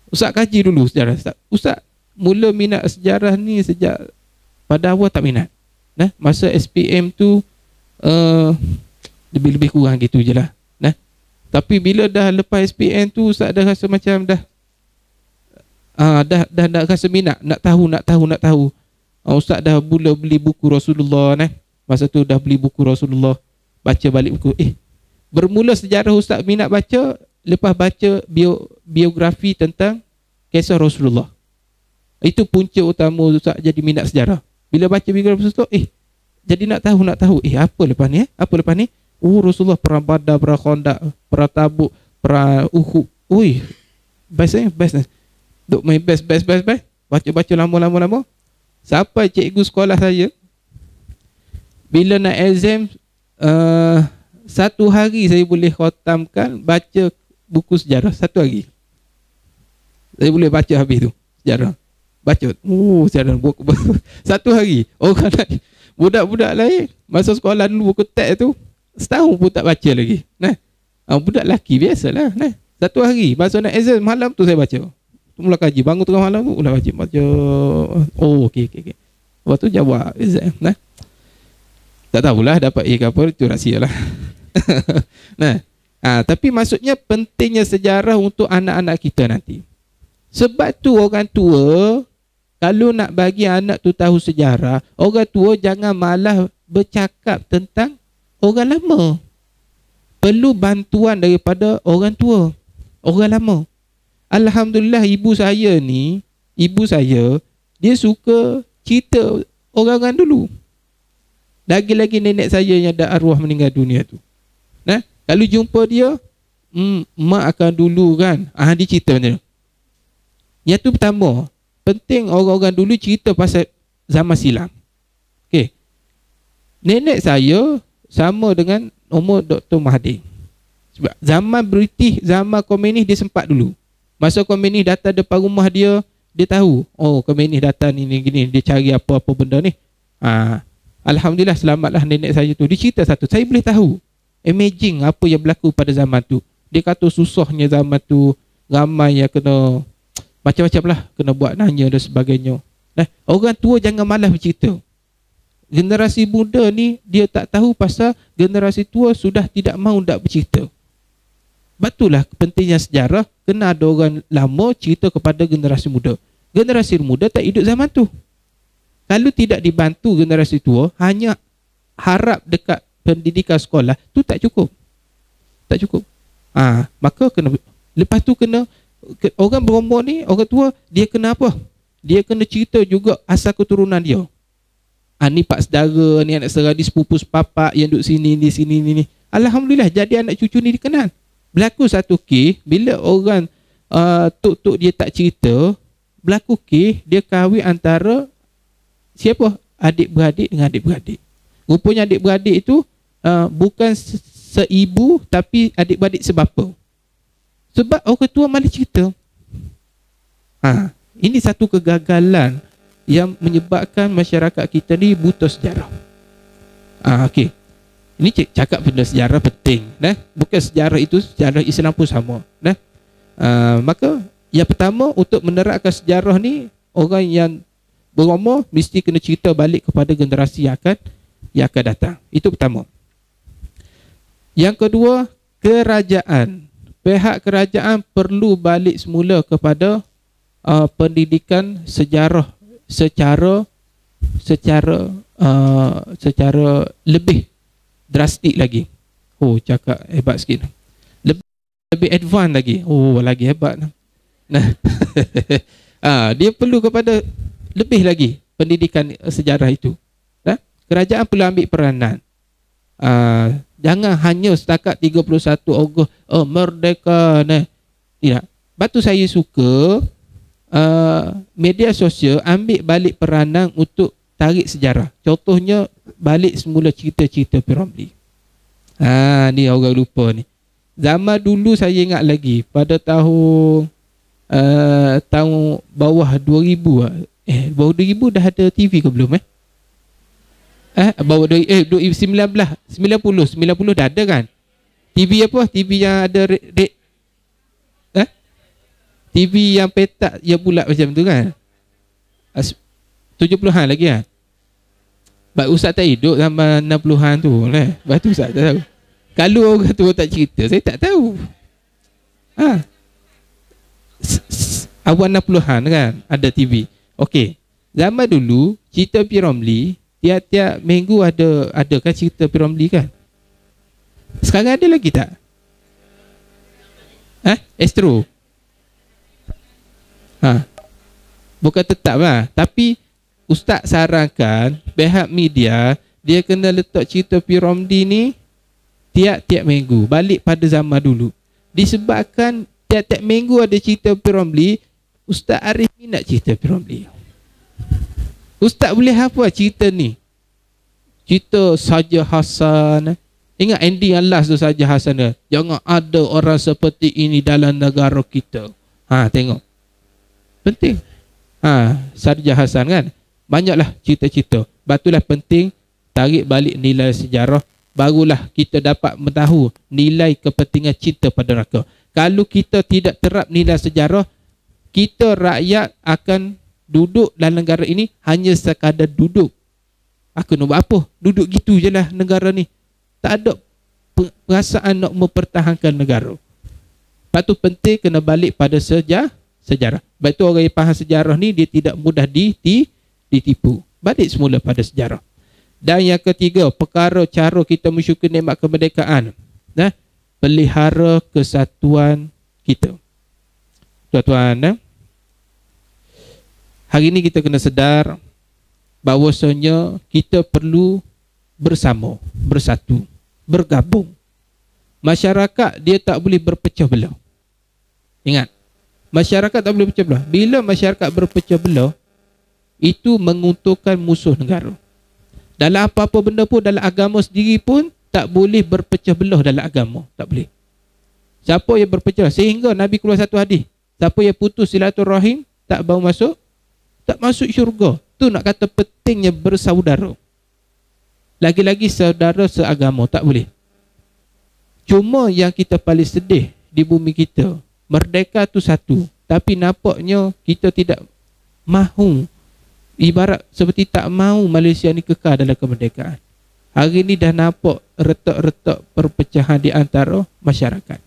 Ustaz kaji dulu sejarah. Ustaz mula minat sejarah ni sejak pada awal tak minat. Nah, masa SPM tu lebih-lebih kurang gitu je lah. Nah, tapi bila dah lepas SPM tu Ustaz dah rasa macam dah rasa minat, nak tahu. Ustaz dah mula beli buku Rasulullah nah. Masa tu dah beli buku Rasulullah, baca balik buku. Bermula sejarah Ustaz minat baca lepas baca biografi tentang kisah Rasulullah. Itu punca utama Ustaz jadi minat sejarah. Bila baca biografi Rasulullah, jadi nak tahu. Apa lepas ni? Rasulullah perang Badar, perang Khandaq, perang Tabuk, perang Uhud. Best. Duk main best. Baca lama. Sampai cikgu sekolah saya bila nak exam, satu hari saya boleh khatamkan baca buku sejarah. Satu hari saya boleh baca habis tu sejarah. Baca sejarah buku. Satu hari. Orang lain, budak-budak lain masa sekolah dulu buku teks tu setahun pun tak baca lagi. Nah, budak lelaki biasalah. Nah, satu hari masa nak exam malam tu saya baca. Mula kaji, bangun tengah malam tu ulah baca. Okey. Lepas tu jawab exam. Nah, tak tahulah dapat A ke apa, itu rahsia lah. Nah, tapi maksudnya pentingnya sejarah untuk anak-anak kita nanti. Sebab tu orang tua kalau nak bagi anak tu tahu sejarah, orang tua jangan malah bercakap tentang orang lama. Perlu bantuan daripada orang tua, orang lama. Alhamdulillah ibu saya dia suka cerita orang-orang dulu. Lagi-lagi nenek saya yang dah arwah meninggal dunia tu. Nah, kalau jumpa dia, mak akan dulu kan. Dia cerita macam tu. Yang tu pertama, penting orang-orang dulu cerita pasal zaman silam. Okey. Nenek saya sama dengan umur Dr. Mahathir. Sebab zaman British, zaman komunis dia sempat dulu. Masa komunis datang depan rumah dia tahu, komunis datang ni gini, dia cari apa-apa benda ni. Alhamdulillah selamatlah nenek saya tu. Dia cerita satu, saya boleh tahu. Imagine apa yang berlaku pada zaman tu. Dia kata susahnya zaman tu, ramai yang kena macam-macam lah, kena buat nanya dan sebagainya. Nah, orang tua jangan malas bercerita. Generasi muda ni dia tak tahu pasal generasi tua sudah tidak mahu nak bercerita. Batulah pentingnya sejarah, kena ada orang lama cerita kepada generasi muda. Generasi muda tak hidup zaman tu. Kalau tidak dibantu generasi tua, hanya harap dekat pendidikan sekolah tu tak cukup. Maka kena, lepas tu kena orang berumur ni, orang tua, dia kena apa? Dia kena cerita juga asal keturunan dia. Ni pak saudara, ni anak saudara, ni sepupu sepapak yang duduk sini, di sini ni. Alhamdulillah jadi anak cucu ni dikenal. Berlaku satu kes, bila orang tok-tok dia tak cerita, berlaku kes dia kahwin antara siapa? Adik-beradik dengan adik-beradik. Rupanya adik-beradik itu bukan seibu tapi adik-beradik sebapa. Sebab orang tua malah cerita. Ini satu kegagalan yang menyebabkan masyarakat kita ni buta sejarah. Okey. Ini cakap benda sejarah penting, nah. Bukan sejarah itu, sejarah Islam pun sama, nah. Maka yang pertama untuk menerapkan sejarah ni, orang yang berumur mesti kena cerita balik kepada generasi yang akan datang. Itu pertama. Yang kedua, kerajaan. Pihak kerajaan perlu balik semula kepada pendidikan sejarah secara lebih drastik lagi. Cakap hebat sikit. Lebih advance lagi. Lagi hebat. Nah. Dia perlu kepada lebih lagi pendidikan sejarah itu. Kerajaan perlu ambil peranan. Jangan hanya setakat 31 Ogos merdeka. Tidak. Batu saya suka media sosial ambil balik peranan untuk tarik sejarah. Contohnya balik semula cerita-cerita P.Ramlee. Ni orang lupa ni. Zaman dulu saya ingat lagi pada tahun bawah 2000 bawah 2000 dah ada TV ke belum bawah 2019 90 dah ada kan TV apa? TV yang ada TV yang petak yang bulat macam tu kan. 70-an lagi kan? Baik Ustaz tak hidup zaman 60-an tu lah. Lepas tu Ustaz tak tahu. Kalau orang tu tak cerita, saya tak tahu. Awal 60-an kan ada TV. Okey. Zaman dulu cerita P. Ramlee tiap-tiap minggu ada kan cerita P. Ramlee kan? Sekarang ada lagi tak? Astro. Bukan tetap lah. Tapi Ustaz sarankan pihak media dia kena letak cerita P. Ramlee ni tiap-tiap minggu, balik pada zaman dulu. Disebabkan tiap-tiap minggu ada cerita P. Ramlee, Ustaz Arif minat cerita P. Ramlee. Ustaz boleh hafal cerita ni. Cerita Saja Hasan. Ingat ending yang last tu Saja Hasan. Jangan ada orang seperti ini dalam negara kita. Tengok. Penting. Saja Hasan kan. Banyaklah cerita-cerita. Batulah penting tarik balik nilai sejarah. Barulah kita dapat mentahu nilai kepentingan cinta pada neraka. Kalau kita tidak terap nilai sejarah, kita rakyat akan duduk dalam negara ini hanya sekadar duduk. Aku nak buat apa? Duduk gitu je lah negara ni. Tak ada perasaan nak mempertahankan negara. Lepas tu penting kena balik pada sejarah. Lepas tu orang yang faham sejarah ni dia tidak mudah ditipu. Balik semula pada sejarah. Dan yang ketiga, perkara cara kita mensyukur nikmat kemerdekaan. Pelihara kesatuan kita. Tuan-tuan, hari ini kita kena sedar bahawasanya kita perlu bersama, bersatu, bergabung. Masyarakat dia tak boleh berpecah belah. Ingat, masyarakat tak boleh berpecah belah. Bila masyarakat berpecah belah, itu menguntungkan musuh negara. Dalam apa-apa benda pun, dalam agama sendiri pun tak boleh berpecah belah dalam agama. Tak boleh. Siapa yang berpecah? Sehingga Nabi keluar satu hadis. Siapa yang putus silaturahim tak bau masuk, tak masuk syurga. Tu nak kata pentingnya bersaudara. Lagi-lagi saudara seagama, tak boleh. Cuma yang kita paling sedih di bumi kita, merdeka tu satu, tapi nampaknya kita tidak mahu. Ibarat seperti tak mahu Malaysia ni kekal dalam kemerdekaan. Hari ni dah nampak retak-retak perpecahan di antara masyarakat.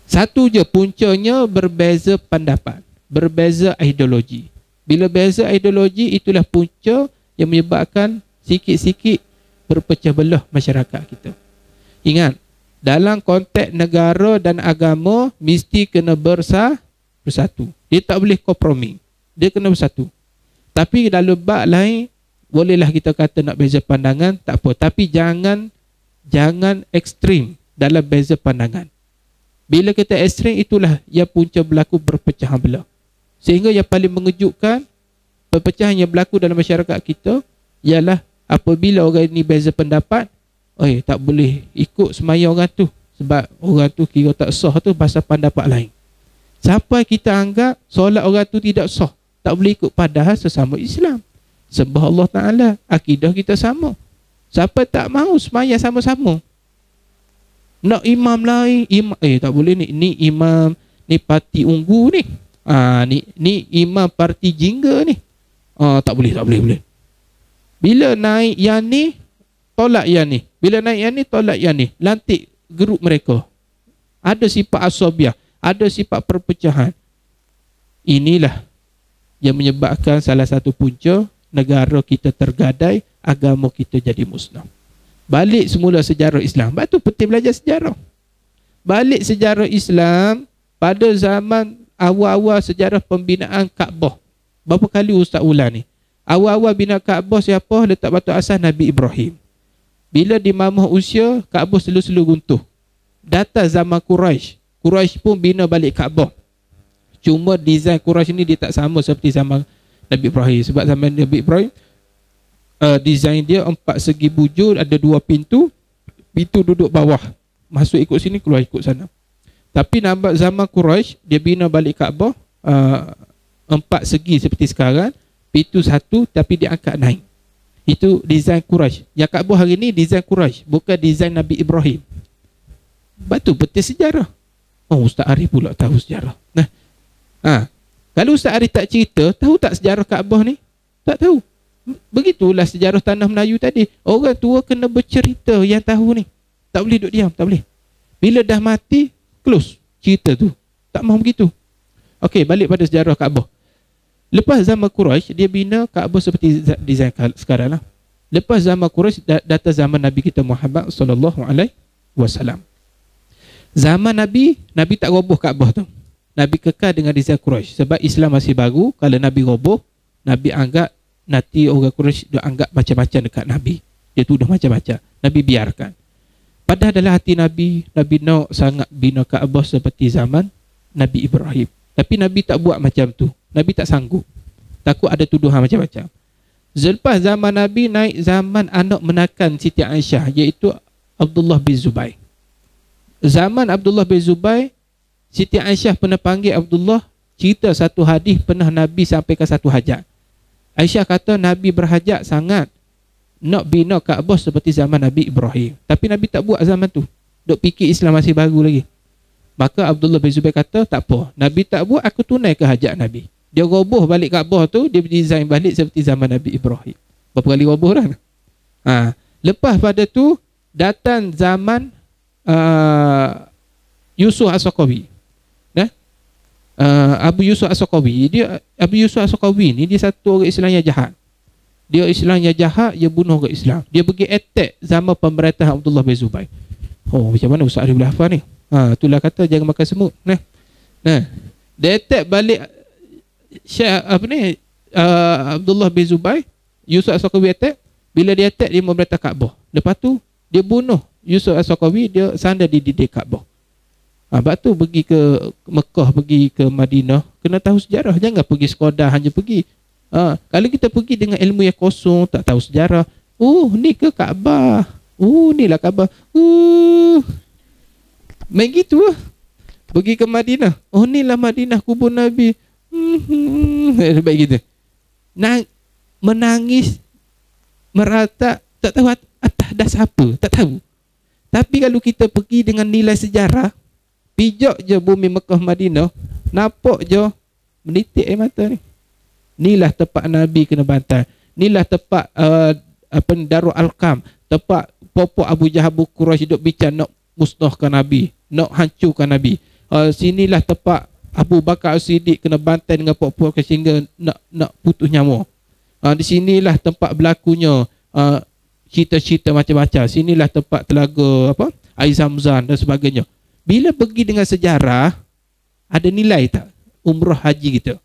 Satu je puncanya berbeza pendapat, berbeza ideologi. Bila beza ideologi, itulah punca yang menyebabkan sikit-sikit berpecah belah masyarakat kita. Ingat, dalam konteks negara dan agama mesti kena bersatu. Dia tak boleh kompromi. Dia kena bersatu. Tapi dalam bab lain, bolehlah kita kata nak beza pandangan, tak apa. Tapi jangan ekstrim dalam beza pandangan. Bila kita ekstrim, itulah yang punca berlaku perpecahan belah. Sehingga yang paling mengejutkan, perpecahan yang berlaku dalam masyarakat kita, ialah apabila orang ini beza pendapat, tak boleh ikut semayang orang tu. Sebab orang tu kira tak sah tu pasal pendapat lain. Sampai kita anggap solat orang tu tidak sah. Tak boleh ikut, padahal sesama Islam. Sembah Allah Ta'ala, akidah kita sama. Siapa tak mahu semayang sama-sama? Nak imam lain, tak boleh ni. Ni imam, ni parti unggu ni. Ni imam parti jingga ni. Tak boleh. Bila naik yang ni, tolak yang ni. Bila naik yang ni, tolak yang ni. Lantik grup mereka. Ada sifat asabiah, ada sifat perpecahan. Inilah yang menyebabkan salah satu punca negara kita tergadai, agama kita jadi musnah. Balik semula sejarah Islam. Sebab tu penting belajar sejarah. Balik sejarah Islam pada zaman awal-awal sejarah pembinaan Kaabah. Berapa kali Ustaz ulang ni? Awal-awal bina Kaabah siapa? Letak batu asas Nabi Ibrahim. Bila dimamah usia, Kaabah selu-selu runtuh. Datang zaman Quraisy. Quraisy pun bina balik Kaabah. Cuma desain Quraisy ni dia tak sama seperti zaman Nabi Ibrahim. Sebab zaman Nabi Ibrahim, desain dia 4 segi bujur, ada 2 pintu. Pintu duduk bawah, masuk ikut sini, keluar ikut sana. Tapi nampak zaman Quraisy, dia bina balik Kaabah 4 segi seperti sekarang. Pintu satu tapi dia angkat naik. Itu desain Quraisy. Yang Kaabah hari ni desain Quraisy, bukan desain Nabi Ibrahim. Batu betul sejarah. Ustaz Arif pula tahu sejarah. Kalau Ustaz Arif tak cerita, tahu tak sejarah Kaabah ni? Tak tahu. Begitulah sejarah tanah Melayu tadi. Orang tua kena bercerita yang tahu ni. Tak boleh duduk diam, tak boleh. Bila dah mati, close cerita tu. Tak mahu begitu. Okey, balik pada sejarah Kaabah. Lepas zaman Quraisy, dia bina Kaabah seperti desain sekarang lah. Lepas zaman Quraisy, datang zaman Nabi kita Muhammad sallallahu alaihi wasallam. Zaman Nabi tak roboh Kaabah tu. Nabi kekal dengan desain Quraisy sebab Islam masih baru. Kalau Nabi roboh, Nabi anggap nanti orang Quraisy dia anggap macam-macam dekat Nabi. Dia tuduh macam-macam. Nabi biarkan. Padahal dalam hati Nabi nak sangat bina Kaabah seperti zaman Nabi Ibrahim. Tapi Nabi tak buat macam tu. Nabi tak sanggup. Takut ada tuduhan macam-macam. Selepas zaman Nabi, naik zaman anak menakan Siti Aisyah, iaitu Abdullah bin Zubair. Zaman Abdullah bin Zubair, Siti Aisyah pernah panggil Abdullah, cerita satu hadis pernah Nabi sampaikan satu hajat. Aisyah kata Nabi berhajat sangat nak bina Kaabah seperti zaman Nabi Ibrahim. Tapi Nabi tak buat zaman tu. Duk fikir Islam masih baru lagi. Maka Abdullah bin Zubair kata, tak apa. Nabi tak buat, aku tunai ke hajat Nabi. Dia roboh balik Kaabah tu, dia design balik seperti zaman Nabi Ibrahim. Berapa kali roboh kan? Lepas pada tu, datang zaman Yusuf As-Saqawi. Abu Yusuf As-Saqawi ni dia satu orang Islam yang jahat. Dia Islam yang jahat, dia bunuh orang Islam. Dia pergi attack zaman pemerintahan Abdullah bin Zubair. Oh, macam mana Ustaz Arif boleh hafal ni? Itulah kata jangan makan semut. Dia attack balik Abdullah bin Zubair. Yusuf As-Saqawi attack. Bila dia attack, dia memerintah Kaabah. Lepas tu dia bunuh Yusuf As-Saqawi, dia sandar di dinding Kaabah. Sebab tu pergi ke Mekah, pergi ke Madinah, kena tahu sejarah. Jangan pergi sekadar hanya pergi. Kalau kita pergi dengan ilmu yang kosong, tak tahu sejarah. Ni ke Kaabah. Ni lah Kaabah. Main gitu lah. Pergi ke Madinah. Ni lah Madinah, kubur Nabi. Baik gitu. Menangis, merata, tak tahu atas dasar apa. Tak tahu. Tapi kalau kita pergi dengan nilai sejarah, pijak je bumi Mekah Madinah, nampak je menitik air mata ni. Inilah tempat Nabi kena bantai. Inilah tempat Darul Alqam, tempat popok Abu Jahal Quraisy duk bincang nak musnahkan Nabi, nak hancurkan Nabi. Sinilah tempat Abu Bakar As-Siddiq kena bantai dengan popok sehingga nak putus nyawa. Di sinilah tempat berlakunya cerita-cerita macam-macam. Sinilah tempat telaga air Zamzam dan sebagainya. Bila pergi dengan sejarah, ada nilai tak umrah haji kita?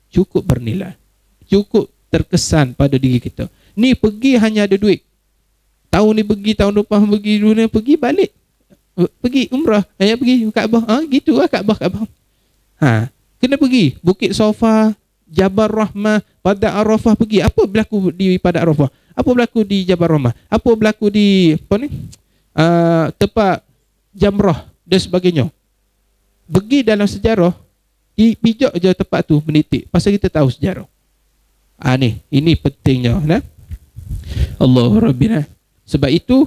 Cukup bernilai. Cukup terkesan pada diri kita. Ni pergi hanya ada duit. Tahun ni pergi, tahun depan pergi, dunia pergi, balik. Pergi umrah, pergi Kaabah. Gitu lah Kaabah. Kena pergi. Bukit Safa, Jabal Rahmah, Padang Arafah pergi. Apa berlaku di Padang Arafah? Apa berlaku di Jabal Rahmah? Apa berlaku di tempat Jamrah dan sebagainya. Pergi dalam sejarah, pijak je tempat tu menitik. Pasal kita tahu sejarah. Ini pentingnya. Allah Rabbina. Sebab itu,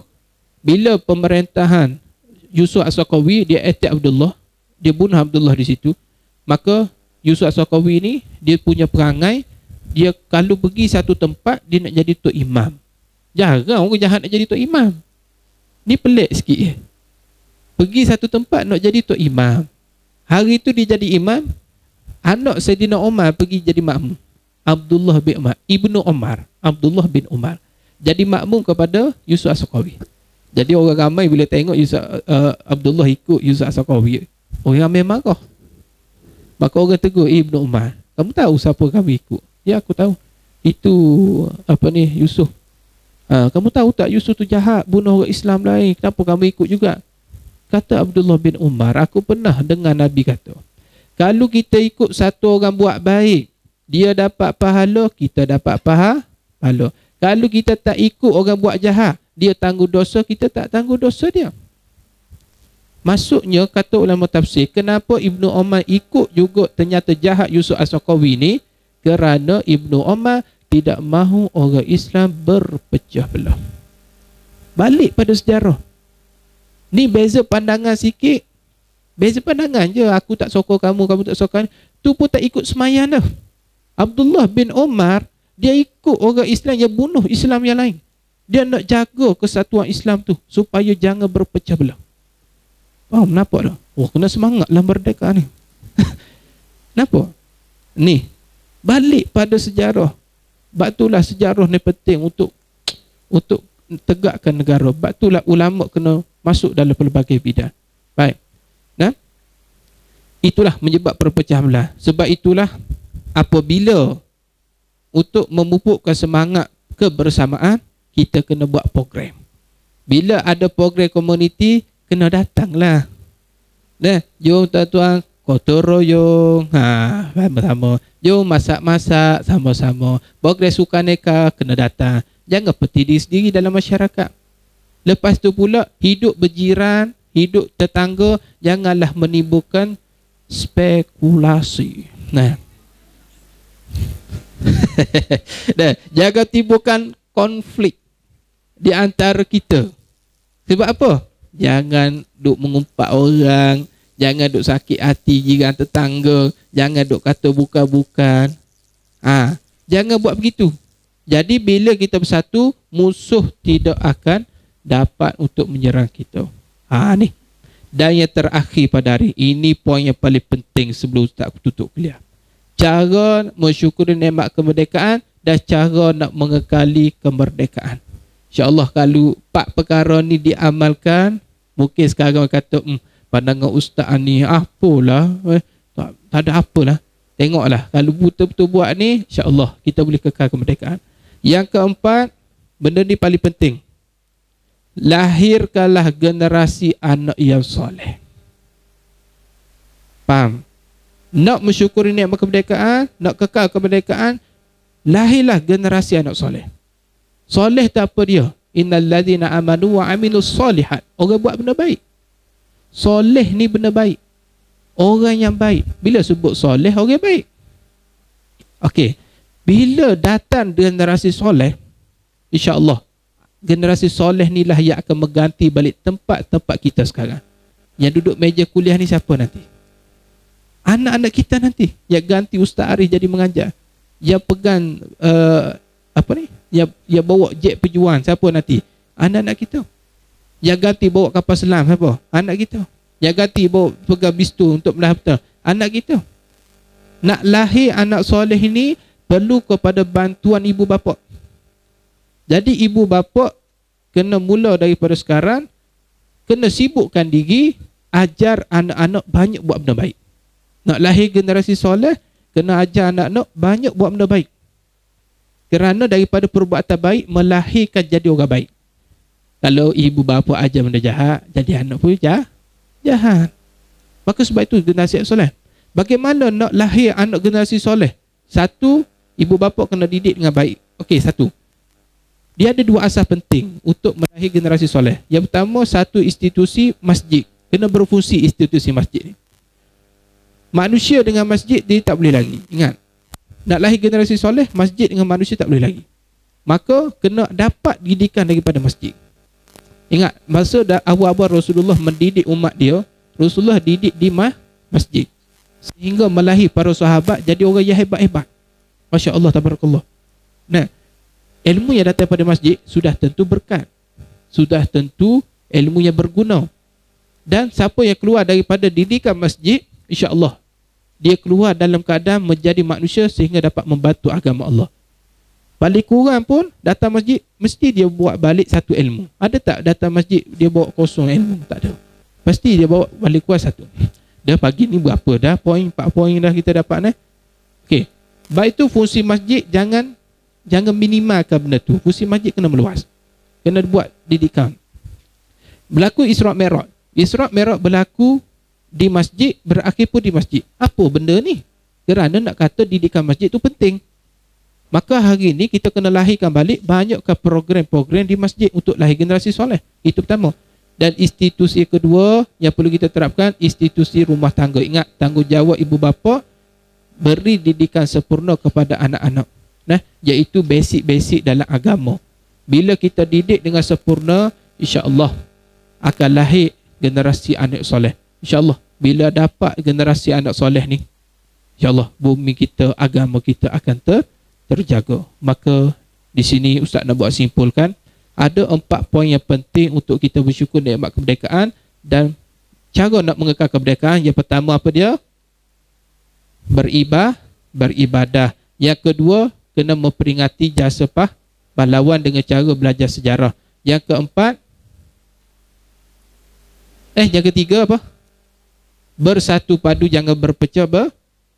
bila pemerintahan Yusuf As-Saqawi, dia attack Abdullah, dia bunuh Abdullah di situ, maka Yusuf As-Saqawi ni, dia punya perangai, dia kalau pergi satu tempat, dia nak jadi tok imam. Jarang orang jahat nak jadi tok imam. Ni pelik sikit. Pergi satu tempat nak jadi tok imam. Hari tu dia jadi imam. Anak Saidina Umar pergi jadi makmum. Abdullah bin Umar, Ibnu Umar, Abdullah bin Umar jadi makmum kepada Yusuf As-Saqawi. Jadi orang ramai bila tengok Abdullah ikut Yusuf As-Saqawi, orang ramai marah. Maka orang tegur Ibnu Umar, kamu tahu siapa kami ikut? Ya, aku tahu. Itu Yusuf. Kamu tahu tak Yusuf tu jahat, bunuh orang Islam lain. Kenapa kamu ikut juga? Kata Abdullah bin Umar, aku pernah dengar Nabi kata, kalau kita ikut satu orang buat baik, dia dapat pahala, kita dapat pahala. Kalau kita tak ikut orang buat jahat, dia tangguh dosa, kita tak tangguh dosa dia. Maksudnya, kata ulama tafsir, kenapa Ibnu Umar ikut juga ternyata jahat Yusuf As-Saqawi ni? Kerana Ibnu Umar tidak mahu orang Islam berpecah belah. Balik pada sejarah. Ni beza pandangan sikit. Beza pandangan je, aku tak sokong kamu, kamu tak sokong. Tu pun tak ikut semayang dah. Abdullah bin Umar, dia ikut orang Islam yang bunuh Islam yang lain. Dia nak jaga kesatuan Islam tu supaya jangan berpecah belah. Faham? Nampak tak? Oh, kena semangat lah merdeka ni. Nampak? Ni, balik pada sejarah. Sebab itulah sejarah ni penting untuk tegakkan negara. Sebab itulah ulama kena masuk dalam pelbagai bidang. Baik. Nah, itulah menyebab perpecahan belah. Sebab itulah apabila untuk memupukkan semangat kebersamaan, kita kena buat program. Bila ada program komuniti, kena datanglah. Nah, jom tuan-tuan gotong royong, sama-sama. Jom masak-masak sama-sama. Program sukaneka kena datang. Jangan peti diri sendiri dalam masyarakat. Lepas tu pula hidup berjiran, hidup tetangga, janganlah menimbulkan spekulasi. Nah. Jangan timbulkan konflik di antara kita. Sebab apa? Jangan duk mengumpat orang, jangan duk sakit hati jiran tetangga, jangan duk kata bukan-bukan. Jangan buat begitu. Jadi bila kita bersatu, musuh tidak akan dapat untuk menyerang kita. Ni. Dan yang terakhir pada hari ini, poin yang paling penting sebelum Ustaz tutup kuliah. Cara mensyukuri nikmat kemerdekaan dan cara nak mengekali kemerdekaan. InsyaAllah kalau 4 perkara ni diamalkan, mungkin sekarang kata, pandangan Ustaz ni apalah, tak ada apalah. Tengoklah, kalau betul-betul buat ni, insyaAllah kita boleh kekal kemerdekaan. Yang keempat, benda ni paling penting. Lahirkanlah generasi anak yang soleh. Faham? Nak mensyukuri nikmat kemerdekaan, nak kekal kemerdekaan, lahirlah generasi anak soleh. Soleh tak apa dia? Innal ladzina amanu wa amilus solihat. Orang buat benda baik. Soleh ni benda baik. Orang yang baik. Bila sebut soleh, orang baik. Okey. Bila datang generasi soleh, insya-Allah generasi soleh ni lah yang akan mengganti balik tempat-tempat kita sekarang. Yang duduk meja kuliah ni siapa nanti? Anak-anak kita nanti yang ganti Ustaz Arif jadi mengajar. Yang pegang yang bawa jet pejuang siapa nanti? Anak-anak kita. Yang ganti bawa kapal selam siapa? Anak kita. Yang ganti bawa pegang bistu untuk belah peta, anak kita. Nak lahir anak soleh ini perlu kepada bantuan ibu bapa. Jadi ibu bapa kena mula daripada sekarang, kena sibukkan diri, ajar anak-anak banyak buat benda baik. Nak lahir generasi soleh, kena ajar anak-anak banyak buat benda baik. Kerana daripada perbuatan baik melahirkan jadi orang baik. Kalau ibu bapa ajar benda jahat, jadi anak pun jahat. Maka sebab itu generasi soleh. Bagaimana nak lahir anak generasi soleh? Satu, ibu bapa kena didik dengan baik. Okey, satu. Dia ada 2 asas penting untuk melahir generasi soleh. Yang pertama, satu institusi masjid. Kena berfungsi institusi masjid ni. Manusia dengan masjid dia tak boleh lagi. Ingat, nak lahir generasi soleh, masjid dengan manusia tak boleh lagi. Maka kena dapat didikan daripada masjid. Ingat, masa awal-awal Rasulullah mendidik umat dia, Rasulullah didik di masjid. Sehingga melahir para sahabat jadi orang yang hebat-hebat. Masya Allah, tabarakallah. Nah, ilmu yang datang pada masjid sudah tentu berkat. Sudah tentu ilmu yang berguna. Dan siapa yang keluar daripada didikan masjid, insya-Allah dia keluar dalam keadaan menjadi manusia sehingga dapat membantu agama Allah. Paling kurang pun datang masjid mesti dia buat balik satu ilmu. Ada tak datang masjid dia bawa kosong ilmu? Tak ada. Pasti dia bawa balik kurang satu. Dah pagi ni berapa dah? 4 poin dah kita dapat Okey. Baik itu fungsi masjid jangan minimalkan benda tu. Fungsi masjid kena meluas. Kena buat didikan. Berlaku Isra' Mi'raj. Isra' Mi'raj berlaku di masjid, berakhir pun di masjid. Apa benda ni? Kerana nak kata didikan masjid tu penting. Maka hari ni kita kena lahirkan balik banyakkan program-program di masjid untuk lahir generasi soleh. Itu pertama. Dan institusi kedua yang perlu kita terapkan, institusi rumah tangga. Ingat, tanggungjawab ibu bapa beri didikan sempurna kepada anak-anak. Iaitu basic-basic dalam agama. Bila kita didik dengan sempurna, insya-Allah akan lahir generasi anak soleh. InsyaAllah. bila dapat generasi anak soleh ni, insyaAllah bumi kita, agama kita akan terjaga. Maka di sini Ustaz nak buat simpulkan, ada 4 poin yang penting untuk kita bersyukur nikmat kemerdekaan. Dan cara nak mengekal kemerdekaan, yang pertama apa dia? Beribadah. Yang kedua, kena memperingati jasa pahlawan dengan cara belajar sejarah. Yang keempat, yang ketiga apa? Bersatu padu, jangan berpecah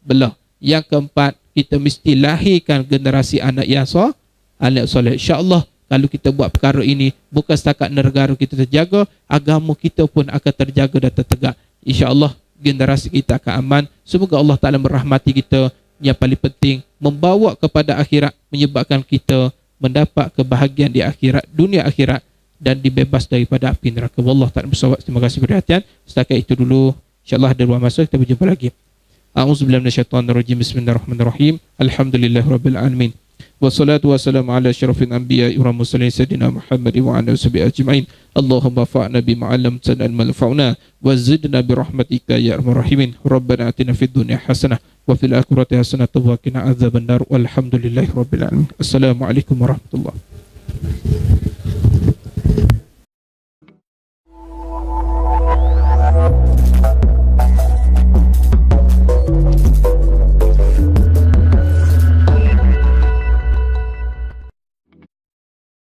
belah. Yang keempat, kita mesti lahirkan generasi anak yang soleh. InsyaAllah kalau kita buat perkara ini, bukan setakat negara kita terjaga, agama kita pun akan terjaga dan tertegak. InsyaAllah generasi kita akan aman. Semoga Allah Ta'ala merahmati kita. Yang paling penting, membawa kepada akhirat, menyebabkan kita mendapat kebahagiaan di akhirat, dunia akhirat, dan dibebas daripada api neraka. Wallahu ta'ala bersawab. Terima kasih perhatian. Setakat itu dulu. InsyaAllah ada ruang masa, kita berjumpa lagi. A'udzubillahi minasyaitonirrajim. Bismillahirrahmanirrahim. Alhamdulillahirabbil alamin. Wassalatu wassalamu ala asyrafil anbiya'i wal mursalin sayyidina Muhammad wa ala alihi ajma'in. Allahumma fa'na bima 'allamtana ilman yanfa'una wa zidna bi rahmatika ya arhamar rahimin. Rabbana atina fid dunya hasanah wa fil akhirati hasanah wa qina adzabannar. Walhamdulillahirabbil alamin. Assalamualaikum warahmatullahi wabarakatuh.